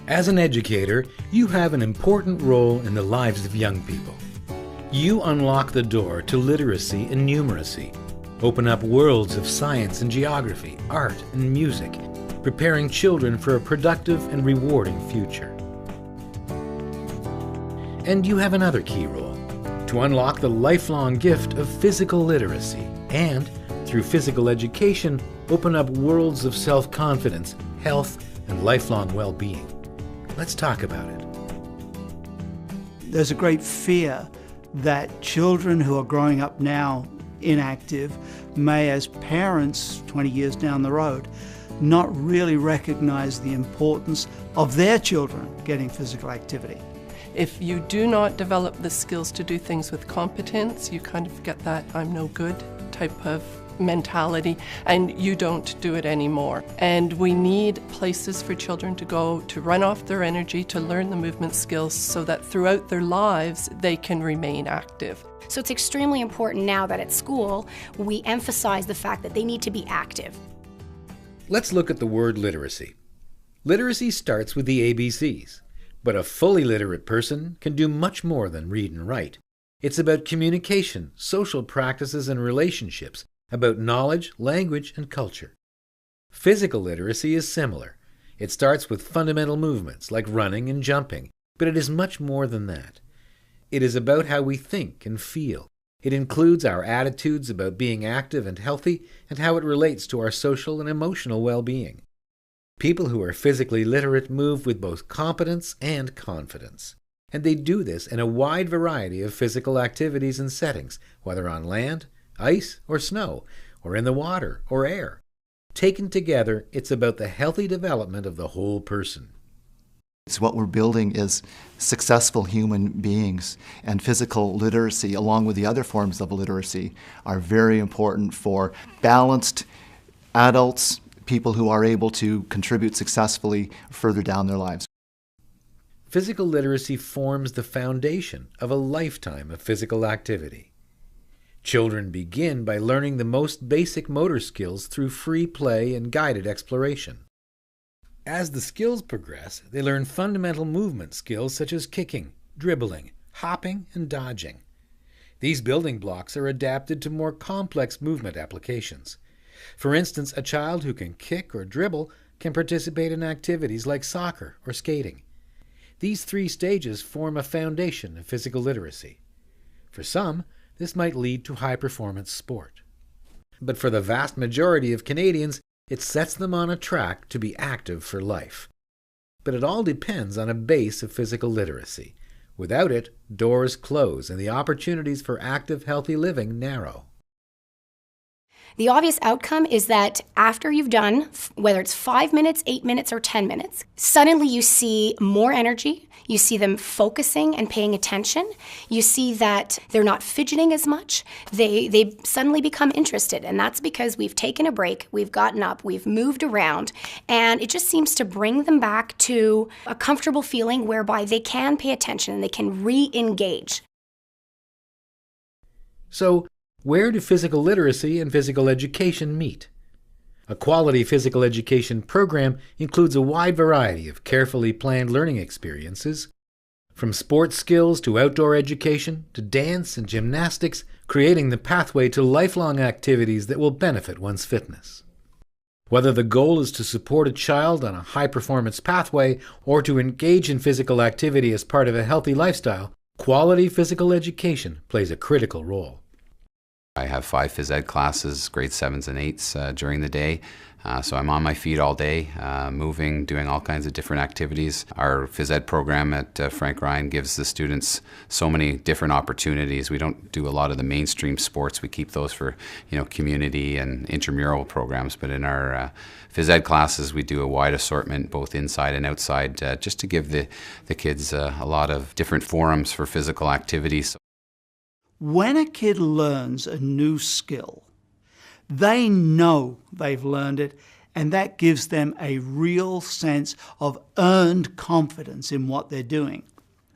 As an educator, you have an important role in the lives of young people. You unlock the door to literacy and numeracy, open up worlds of science and geography, art and music, preparing children for a productive and rewarding future. And you have another key role, to unlock the lifelong gift of physical literacy and, through physical education, open up worlds of self-confidence, health, and lifelong well-being. Let's talk about it. There's a great fear that children who are growing up now inactive may, as parents 20 years down the road, not really recognize the importance of their children getting physical activity. If you do not develop the skills to do things with competence, you kind of get that I'm no good type of mentality, and you don't do it anymore. And we need places for children to go to run off their energy, to learn the movement skills so that throughout their lives they can remain active. So it's extremely important now that at school we emphasize the fact that they need to be active. Let's look at the word literacy. Literacy starts with the ABCs. But a fully literate person can do much more than read and write. It's about communication, social practices and relationships, about knowledge, language, and culture. Physical literacy is similar. It starts with fundamental movements like running and jumping, but it is much more than that. It is about how we think and feel. It includes our attitudes about being active and healthy and how it relates to our social and emotional well-being. People who are physically literate move with both competence and confidence. And they do this in a wide variety of physical activities and settings, whether on land, ice, or snow, or in the water or air. Taken together, it's about the healthy development of the whole person. So what we're building is successful human beings, and physical literacy, along with the other forms of literacy, are very important for balanced adults, people who are able to contribute successfully further down their lives. Physical literacy forms the foundation of a lifetime of physical activity. Children begin by learning the most basic motor skills through free play and guided exploration. As the skills progress, they learn fundamental movement skills such as kicking, dribbling, hopping, and dodging. These building blocks are adapted to more complex movement applications. For instance, a child who can kick or dribble can participate in activities like soccer or skating. These three stages form a foundation of physical literacy. For some, this might lead to high-performance sport. But for the vast majority of Canadians, it sets them on a track to be active for life. But it all depends on a base of physical literacy. Without it, doors close and the opportunities for active, healthy living narrow. The obvious outcome is that after you've done, whether it's 5 minutes, 8 minutes, or 10 minutes, suddenly you see more energy, you see them focusing and paying attention, you see that they're not fidgeting as much, they suddenly become interested, and that's because we've taken a break, we've gotten up, we've moved around, and it just seems to bring them back to a comfortable feeling whereby they can pay attention and they can re-engage. So, where do physical literacy and physical education meet? A quality physical education program includes a wide variety of carefully planned learning experiences, from sports skills to outdoor education to dance and gymnastics, creating the pathway to lifelong activities that will benefit one's fitness. Whether the goal is to support a child on a high-performance pathway or to engage in physical activity as part of a healthy lifestyle, quality physical education plays a critical role. I have 5 phys ed classes, grade 7s and 8s during the day. So I'm on my feet all day, moving, doing all kinds of different activities. Our phys ed program at Frank Ryan gives the students so many different opportunities. We don't do a lot of the mainstream sports. We keep those for, community and intramural programs. But in our phys ed classes, we do a wide assortment, both inside and outside, just to give the kids a lot of different forums for physical activities. When a kid learns a new skill, they know they've learned it, and that gives them a real sense of earned confidence in what they're doing.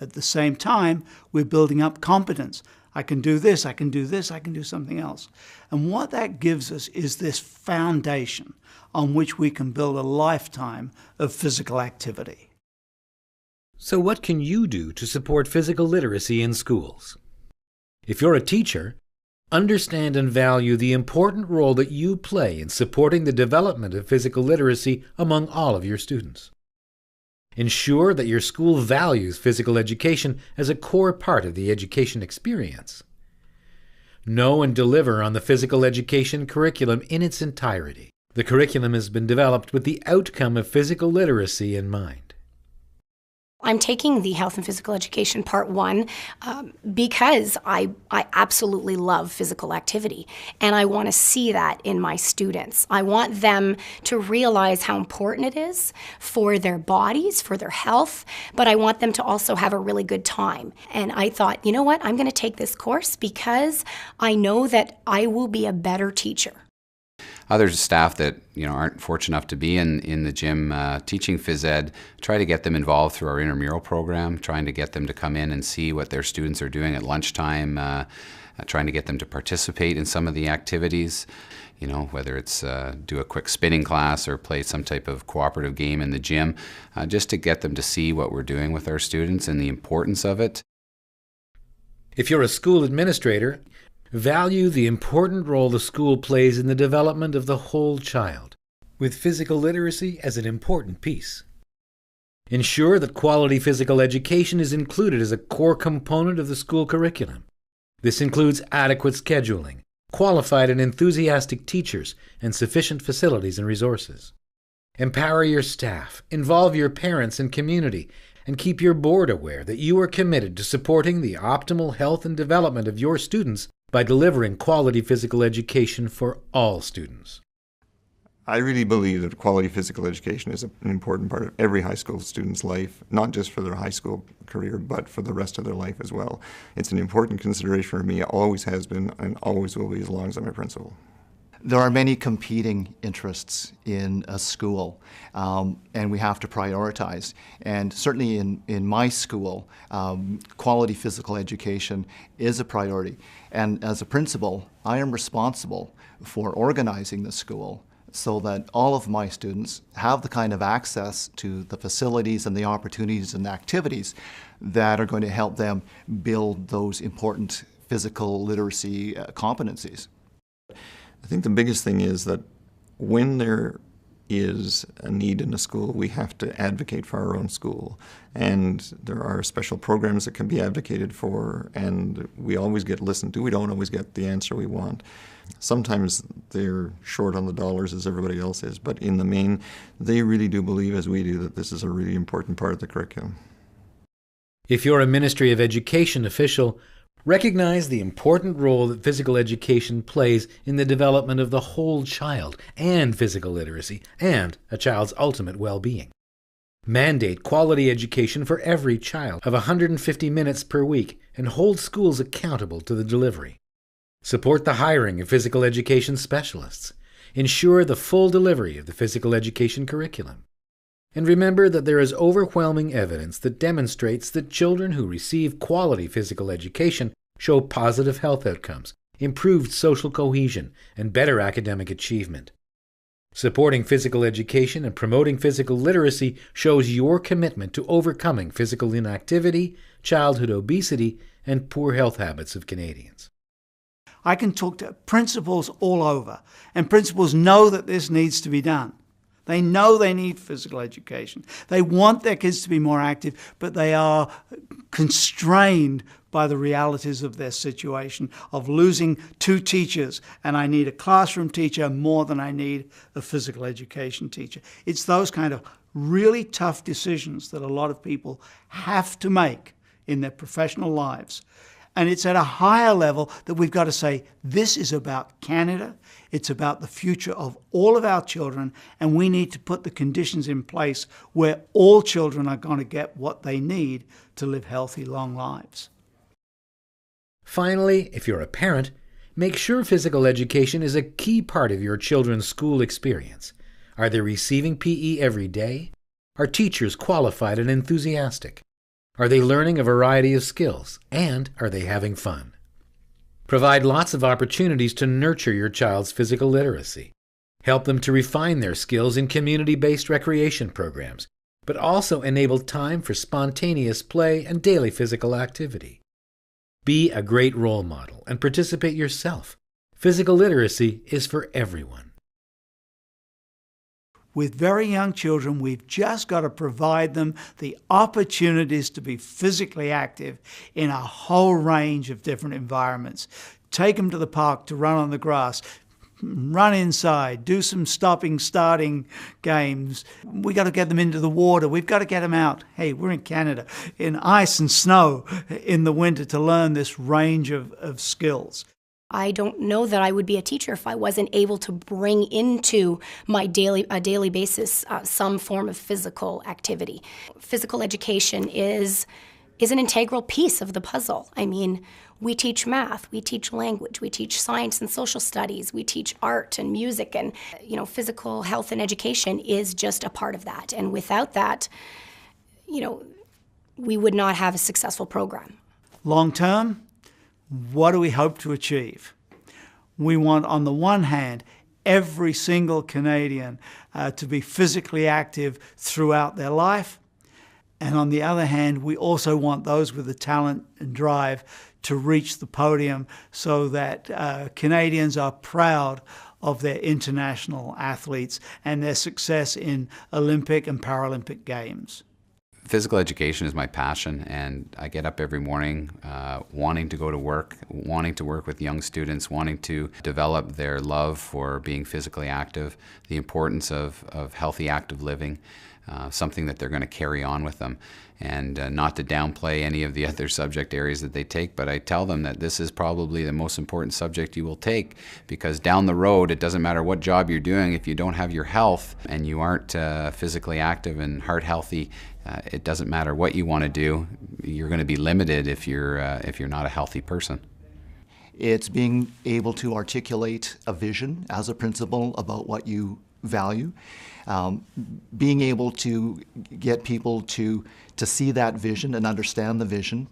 At the same time, we're building up competence. I can do this, I can do this, I can do something else. And what that gives us is this foundation on which we can build a lifetime of physical activity. So what can you do to support physical literacy in schools? If you're a teacher, understand and value the important role that you play in supporting the development of physical literacy among all of your students. Ensure that your school values physical education as a core part of the education experience. Know and deliver on the physical education curriculum in its entirety. The curriculum has been developed with the outcome of physical literacy in mind. I'm taking the Health and Physical Education Part 1 because I absolutely love physical activity, and I want to see that in my students. I want them to realize how important it is for their bodies, for their health, but I want them to also have a really good time. And I thought, you know what, I'm going to take this course because I know that I will be a better teacher. Other staff that aren't fortunate enough to be in the gym teaching phys ed, try to get them involved through our intramural program, trying to get them to come in and see what their students are doing at lunchtime, trying to get them to participate in some of the activities, whether it's do a quick spinning class or play some type of cooperative game in the gym, just to get them to see what we're doing with our students and the importance of it. If you're a school administrator, value the important role the school plays in the development of the whole child, with physical literacy as an important piece. Ensure that quality physical education is included as a core component of the school curriculum. This includes adequate scheduling, qualified and enthusiastic teachers, and sufficient facilities and resources. Empower your staff, involve your parents and community, and keep your board aware that you are committed to supporting the optimal health and development of your students by delivering quality physical education for all students. I really believe that quality physical education is an important part of every high school student's life, not just for their high school career, but for the rest of their life as well. It's an important consideration for me, always has been, and always will be as long as I'm a principal. There are many competing interests in a school, and we have to prioritize. And certainly in my school, quality physical education is a priority. And as a principal, I am responsible for organizing the school so that all of my students have the kind of access to the facilities and the opportunities and activities that are going to help them build those important physical literacy competencies. I think the biggest thing is that when there is a need in a school, we have to advocate for our own school. And there are special programs that can be advocated for, and we always get listened to. We don't always get the answer we want. Sometimes they're short on the dollars as everybody else is, but in the main, they really do believe, as we do, that this is a really important part of the curriculum. If you're a Ministry of Education official, recognize the important role that physical education plays in the development of the whole child and physical literacy and a child's ultimate well-being. Mandate quality education for every child of 150 minutes per week and hold schools accountable to the delivery. Support the hiring of physical education specialists. Ensure the full delivery of the physical education curriculum. And remember that there is overwhelming evidence that demonstrates that children who receive quality physical education show positive health outcomes, improved social cohesion, and better academic achievement. Supporting physical education and promoting physical literacy shows your commitment to overcoming physical inactivity, childhood obesity, and poor health habits of Canadians. I can talk to principals all over, and principals know that this needs to be done. They know they need physical education. They want their kids to be more active, but they are constrained by the realities of their situation, of losing 2 teachers, and I need a classroom teacher more than I need a physical education teacher. It's those kind of really tough decisions that a lot of people have to make in their professional lives. And it's at a higher level that we've got to say, this is about Canada, it's about the future of all of our children, and we need to put the conditions in place where all children are going to get what they need to live healthy, long lives. Finally, if you're a parent, make sure physical education is a key part of your children's school experience. Are they receiving PE every day? Are teachers qualified and enthusiastic? Are they learning a variety of skills? And are they having fun? Provide lots of opportunities to nurture your child's physical literacy. Help them to refine their skills in community-based recreation programs. but also enable time for spontaneous play and daily physical activity. Be a great role model and participate yourself. Physical literacy is for everyone. With very young children, we've just got to provide them the opportunities to be physically active in a whole range of different environments. Take them to the park to run on the grass, run inside, do some stopping, starting games. We got to get them into the water. We've got to get them out. Hey, we're in Canada, in ice and snow in the winter to learn this range of skills. I don't know that I would be a teacher if I wasn't able to bring into my daily basis some form of physical activity. Physical education is an integral piece of the puzzle. I mean, we teach math, we teach language, we teach science and social studies, we teach art and music, and physical health and education is just a part of that. And without that, we would not have a successful program. Long term, what do we hope to achieve? We want, on the one hand, every single Canadian to be physically active throughout their life. And on the other hand, we also want those with the talent and drive to reach the podium so that Canadians are proud of their international athletes and their success in Olympic and Paralympic Games. Physical education is my passion, and I get up every morning wanting to go to work, wanting to work with young students, wanting to develop their love for being physically active, the importance of healthy, active living, something that they're going to carry on with them. And not to downplay any of the other subject areas that they take, but I tell them that this is probably the most important subject you will take, because down the road, it doesn't matter what job you're doing, if you don't have your health and you aren't physically active and heart healthy, it doesn't matter what you want to do, you're going to be limited if you're not a healthy person. It's being able to articulate a vision as a principal about what you value, being able to get people to see that vision and understand the vision,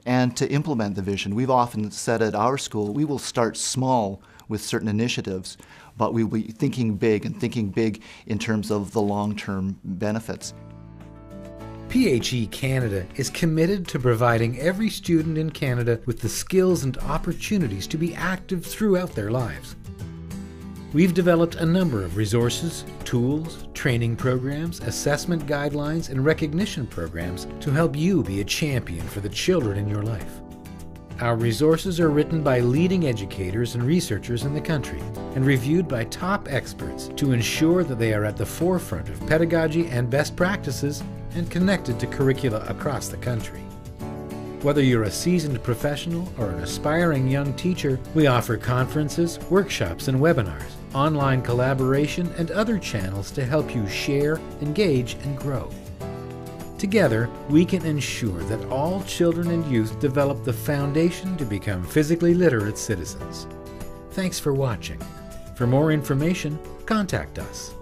and to implement the vision. We've often said at our school, we will start small with certain initiatives, but we will be thinking big in terms of the long-term benefits. PHE Canada is committed to providing every student in Canada with the skills and opportunities to be active throughout their lives. We've developed a number of resources, tools, training programs, assessment guidelines, and recognition programs to help you be a champion for the children in your life. Our resources are written by leading educators and researchers in the country and reviewed by top experts to ensure that they are at the forefront of pedagogy and best practices and connected to curricula across the country. Whether you're a seasoned professional or an aspiring young teacher, we offer conferences, workshops, and webinars, online collaboration, and other channels to help you share, engage, and grow. Together, we can ensure that all children and youth develop the foundation to become physically literate citizens. Thanks for watching. For more information, contact us.